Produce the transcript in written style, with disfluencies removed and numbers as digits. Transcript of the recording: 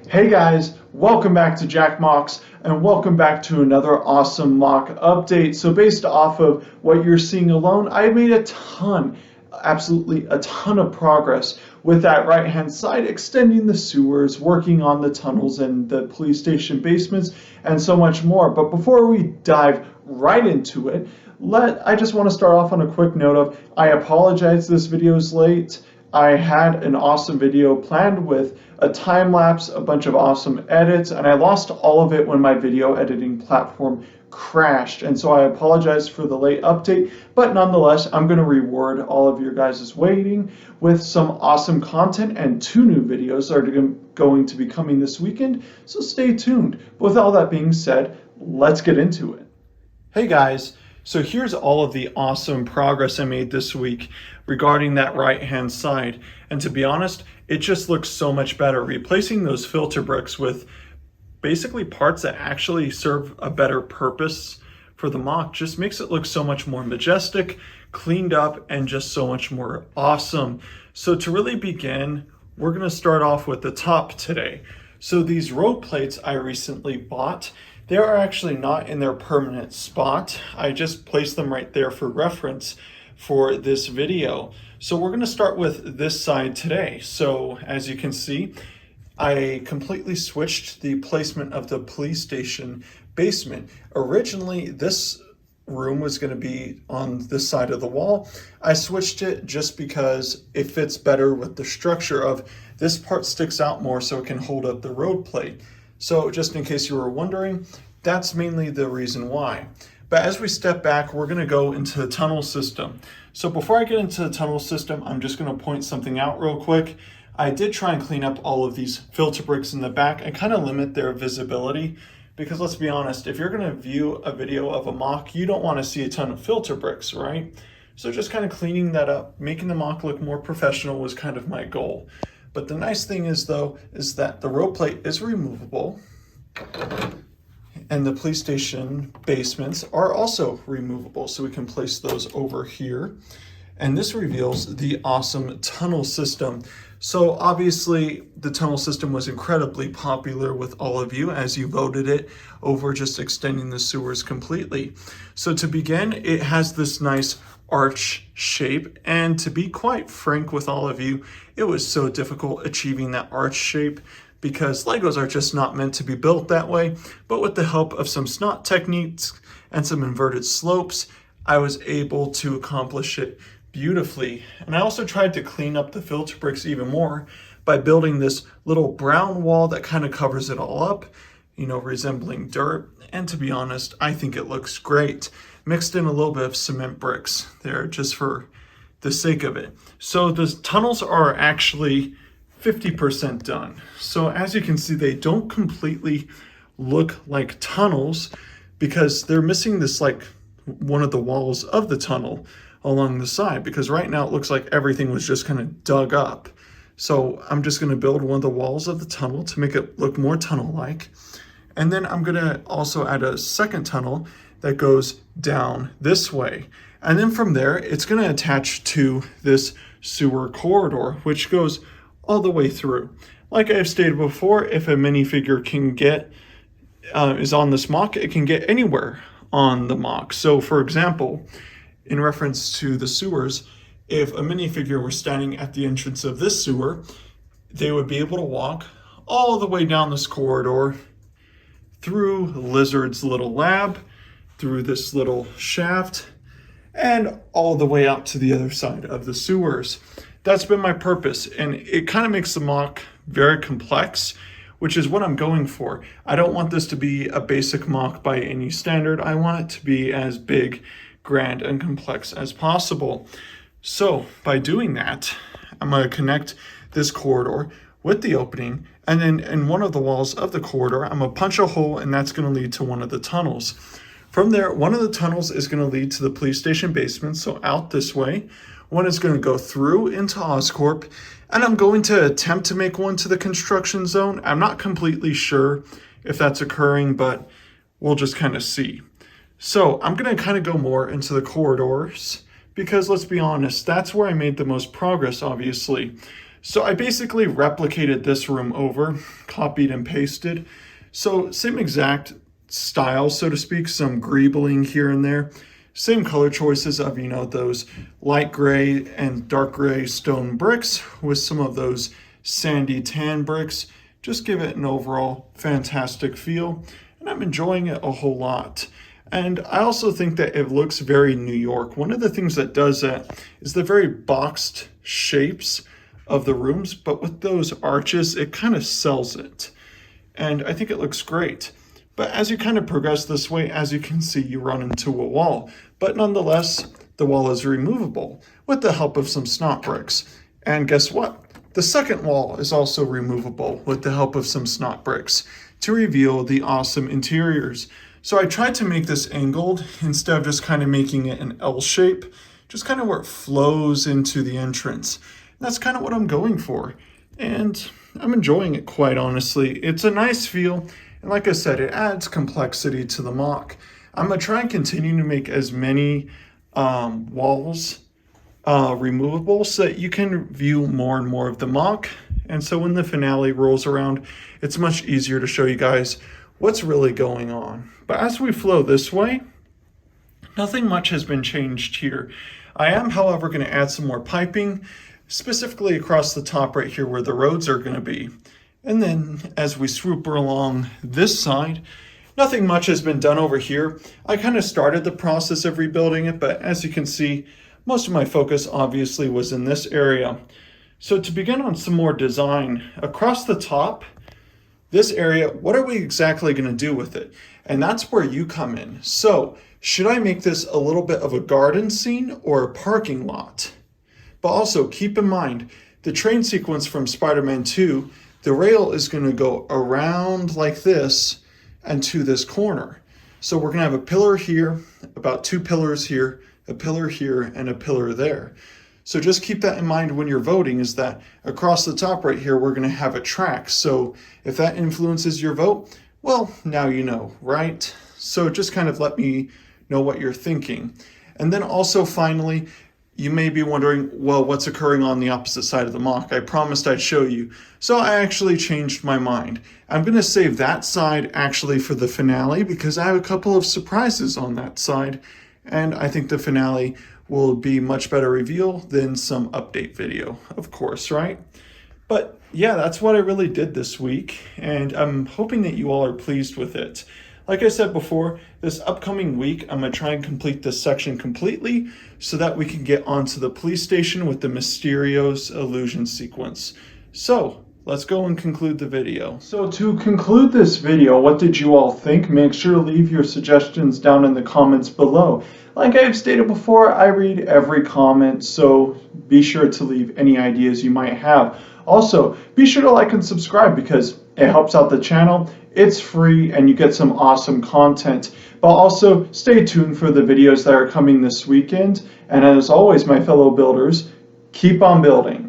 Hey guys, welcome back to Jack Mocks and welcome back to another awesome mock update. So based off of what you're seeing alone, I made absolutely a ton of progress with that right hand side, extending the sewers, working on the tunnels and the police station basements, and so much more. But before we dive right into it, I just want to start off on a quick note of I apologize this video is late. I had an awesome video planned with a time lapse, a bunch of awesome edits, and I lost all of it when my video editing platform crashed. And so I apologize for the late update, but nonetheless, I'm going to reward all of your guys' waiting with some awesome content, and 2 new videos are going to be coming this weekend, so stay tuned. But with all that being said, let's get into it. Hey guys. So here's all of the awesome progress I made this week regarding that right-hand side. And to be honest, it just looks so much better. Replacing those filter bricks with basically parts that actually serve a better purpose for the mock just makes it look so much more majestic, cleaned up, and just so much more awesome. So to really begin, we're gonna start off with the top today. So these road plates I recently bought, they are actually not in their permanent spot. I just placed them right there for reference for this video. So we're going to start with this side today. So as you can see, I completely switched the placement of the police station basement. Originally, this room was going to be on this side of the wall. I switched it just because it fits better with the structure of this part sticks out more so it can hold up the road plate. So just in case you were wondering, that's mainly the reason why. But as we step back, we're going to go into the tunnel system. So before I get into the tunnel system, I'm just going to point something out real quick. I did try and clean up all of these filter bricks in the back and kind of limit their visibility, because let's be honest, if you're going to view a video of a mock, you don't want to see a ton of filter bricks, right? So just kind of cleaning that up, making the mock look more professional was kind of my goal. But the nice thing is though, is that the road plate is removable and the police station basements are also removable. So we can place those over here. And this reveals the awesome tunnel system. So obviously the tunnel system was incredibly popular with all of you as you voted it over just extending the sewers completely. So to begin, it has this nice arch shape, and to be quite frank with all of you, it was so difficult achieving that arch shape because Legos are just not meant to be built that way. But with the help of some snot techniques and some inverted slopes, I was able to accomplish it beautifully. And I also tried to clean up the filter bricks even more by building this little brown wall that kind of covers it all up, resembling dirt. And to be honest, I think it looks great. Mixed in a little bit of cement bricks there just for the sake of it. So the tunnels are actually 50% done. So as you can see, they don't completely look like tunnels because they're missing this like one of the walls of the tunnel along the side, because right now it looks like everything was just kind of dug up. So I'm just going to build one of the walls of the tunnel to make it look more tunnel-like. And then I'm going to also add a second tunnel that goes down this way. And then from there, it's going to attach to this sewer corridor, which goes all the way through. Like I've stated before, if a minifigure is on this mock, it can get anywhere on the mock. So for example, in reference to the sewers, if a minifigure were standing at the entrance of this sewer, they would be able to walk all the way down this corridor through Lizard's little lab, through this little shaft, and all the way out to the other side of the sewers. That's been my purpose, and it kind of makes the mock very complex, which is what I'm going for. I don't want this to be a basic mock by any standard. I want it to be as big, grand, and complex as possible. So by doing that, I'm going to connect this corridor with the opening, and then in one of the walls of the corridor, I'm going to punch a hole, and that's going to lead to one of the tunnels. From there, one of the tunnels is going to lead to the police station basement, so out this way. One is going to go through into Oscorp, and I'm going to attempt to make one to the construction zone. I'm not completely sure if that's occurring, but we'll just kind of see. So I'm going to kind of go more into the corridors because let's be honest, that's where I made the most progress, obviously. So I basically replicated this room over, copied and pasted. So same exact style, so to speak, some greebling here and there. Same color choices of, those light gray and dark gray stone bricks with some of those sandy tan bricks. Just give it an overall fantastic feel, and I'm enjoying it a whole lot. And I also think that it looks very New York. One of the things that does that is the very boxed shapes of the rooms, but with those arches, it kind of sells it. And I think it looks great. But as you kind of progress this way, as you can see, you run into a wall. But nonetheless, the wall is removable with the help of some snot bricks. And guess what? The second wall is also removable with the help of some snot bricks to reveal the awesome interiors. So I tried to make this angled instead of just kind of making it an L shape, just kind of where it flows into the entrance. That's kind of what I'm going for, and I'm enjoying it, quite honestly. It's a nice feel, and like I said, it adds complexity to the mock. I'm going to try and continue to make as many walls removable so that you can view more and more of the mock, and so when the finale rolls around, it's much easier to show you guys what's really going on. But as we flow this way, nothing much has been changed here. I am, however, going to add some more piping, specifically across the top right here where the roads are going to be. And then as we swoop along this side, nothing much has been done over here. I kind of started the process of rebuilding it, but as you can see, most of my focus obviously was in this area. So to begin on some more design, across the top, this area, what are we exactly going to do with it? And that's where you come in. So should I make this a little bit of a garden scene or a parking lot? But also keep in mind, the train sequence from Spider-Man 2, the rail is going to go around like this and to this corner. So we're going to have a pillar here, about 2 pillars here, a pillar here, and a pillar there. So just keep that in mind when you're voting, is that across the top right here, we're going to have a track. So if that influences your vote, well, now you know, right? So just kind of let me know what you're thinking. And then also finally, you may be wondering, well, what's occurring on the opposite side of the mock? I promised I'd show you. So I actually changed my mind. I'm going to save that side actually for the finale because I have a couple of surprises on that side. And I think the finale will be much better reveal than some update video, of course, right? But yeah, that's what I really did this week. And I'm hoping that you all are pleased with it. Like I said before, this upcoming week, I'm going to try and complete this section completely so that we can get onto the police station with the Mysterio's illusion sequence. So let's go and conclude the video. So to conclude this video, what did you all think? Make sure to leave your suggestions down in the comments below. Like I've stated before, I read every comment, so be sure to leave any ideas you might have. Also, be sure to like and subscribe because it helps out the channel. It's free and you get some awesome content. But also stay tuned for the videos that are coming this weekend. And as always, my fellow builders, keep on building.